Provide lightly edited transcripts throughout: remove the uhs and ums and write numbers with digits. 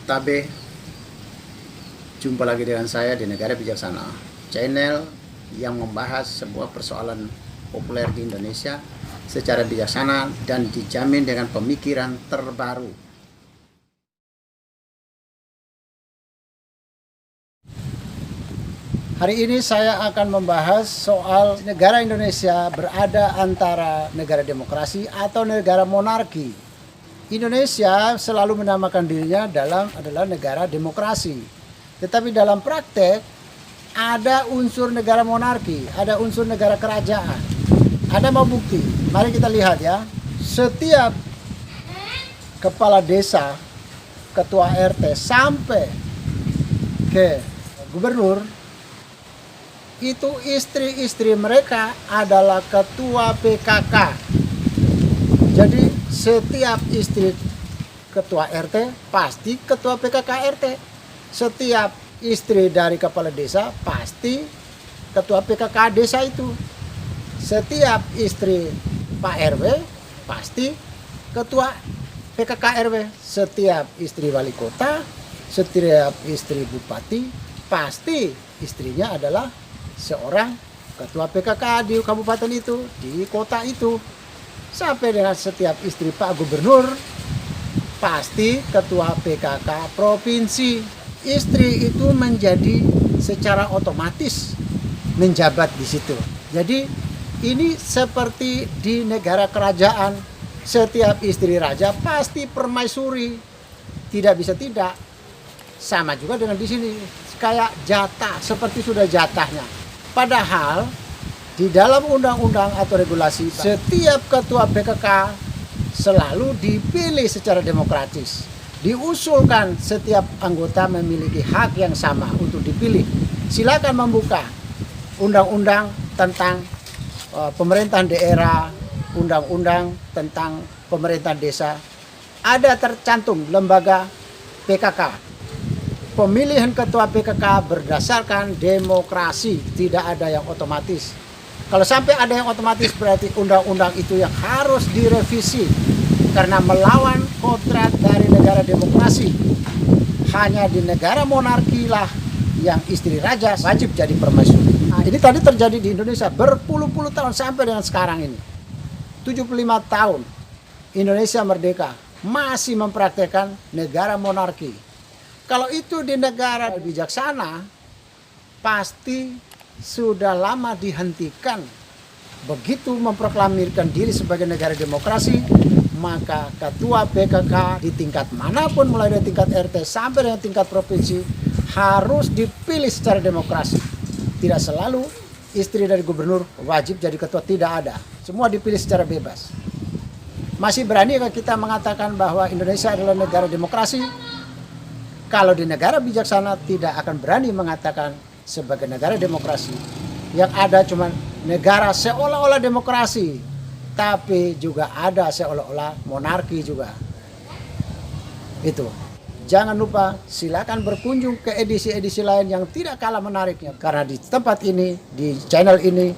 Tabe, jumpa lagi dengan saya di Negara Bijaksana, channel yang membahas sebuah persoalan populer di Indonesia secara bijaksana dan dijamin dengan pemikiran terbaru. Hari ini saya akan membahas soal negara Indonesia berada antara negara demokrasi atau negara monarki. Indonesia selalu menamakan dirinya adalah negara demokrasi. Tetapi dalam praktek ada unsur negara monarki, ada unsur negara kerajaan. Ada mau bukti? Mari kita lihat ya. Setiap kepala desa, ketua RT sampai ke gubernur, itu istri-istri mereka adalah ketua PKK. Jadi setiap istri ketua RT pasti ketua PKK RT. Setiap istri dari kepala desa pasti ketua PKK desa itu. Setiap istri Pak RW pasti ketua PKK RW. Setiap istri wali kota, setiap istri bupati pasti istrinya adalah seorang ketua PKK di kabupaten itu, di kota itu. Sampai dengan setiap istri Pak Gubernur pasti ketua PKK provinsi. Istri itu menjadi secara otomatis menjabat di situ. Jadi ini seperti di negara kerajaan, setiap istri raja pasti permaisuri, tidak bisa tidak. Sama juga dengan di sini, kayak jatah, seperti sudah jatahnya. Padahal di dalam undang-undang atau regulasi, setiap ketua PKK selalu dipilih secara demokratis. Diusulkan setiap anggota memiliki hak yang sama untuk dipilih. Silakan membuka undang-undang tentang pemerintahan daerah, undang-undang tentang pemerintahan desa. Ada tercantum lembaga PKK. Pemilihan ketua PKK berdasarkan demokrasi, tidak ada yang otomatis. Kalau sampai ada yang otomatis berarti undang-undang itu yang harus direvisi karena melawan kodrat dari negara demokrasi. Hanya di negara monarki lah yang istri raja wajib jadi permaisuri. Nah, ini tadi terjadi di Indonesia berpuluh-puluh tahun sampai dengan sekarang ini. 75 tahun Indonesia merdeka masih mempraktekkan negara monarki. Kalau itu di negara bijaksana pasti sudah lama dihentikan. Begitu memproklamirkan diri sebagai negara demokrasi, maka ketua PKK di tingkat manapun mulai dari tingkat RT sampai dengan tingkat provinsi harus dipilih secara demokrasi. Tidak selalu istri dari gubernur wajib jadi ketua, tidak ada. Semua dipilih secara bebas. Masih berani kita mengatakan bahwa Indonesia adalah negara demokrasi? Kalau di negara bijaksana tidak akan berani mengatakan sebagai negara demokrasi. Yang ada cuma negara seolah-olah demokrasi, tapi juga ada seolah-olah monarki juga. Itu. Jangan lupa silakan berkunjung ke edisi-edisi lain yang tidak kalah menariknya. Karena di tempat ini, di channel ini,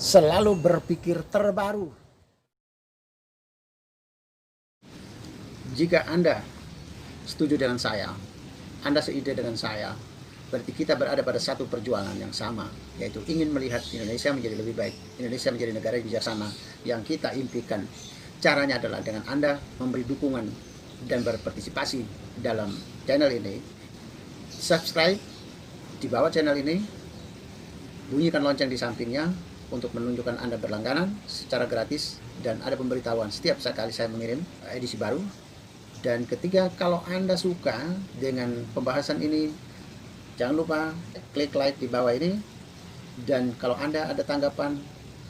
selalu berpikir terbaru. Jika Anda setuju dengan saya, Anda seide dengan saya, berarti kita berada pada satu perjuangan yang sama, yaitu ingin melihat Indonesia menjadi lebih baik, Indonesia menjadi negara yang bijaksana yang kita impikan. Caranya adalah dengan Anda memberi dukungan dan berpartisipasi dalam channel ini. Subscribe di bawah channel ini, bunyikan lonceng di sampingnya untuk menunjukkan Anda berlangganan secara gratis, dan ada pemberitahuan setiap kali saya mengirim edisi baru. Dan ketiga, kalau Anda suka dengan pembahasan ini, jangan lupa klik like di bawah ini. Dan kalau Anda ada tanggapan,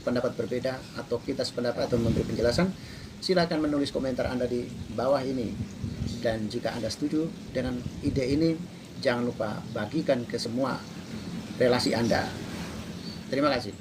pendapat berbeda, atau kita sependapat atau memberi penjelasan, silakan menulis komentar Anda di bawah ini. Dan jika Anda setuju dengan ide ini, jangan lupa bagikan ke semua relasi Anda. Terima kasih.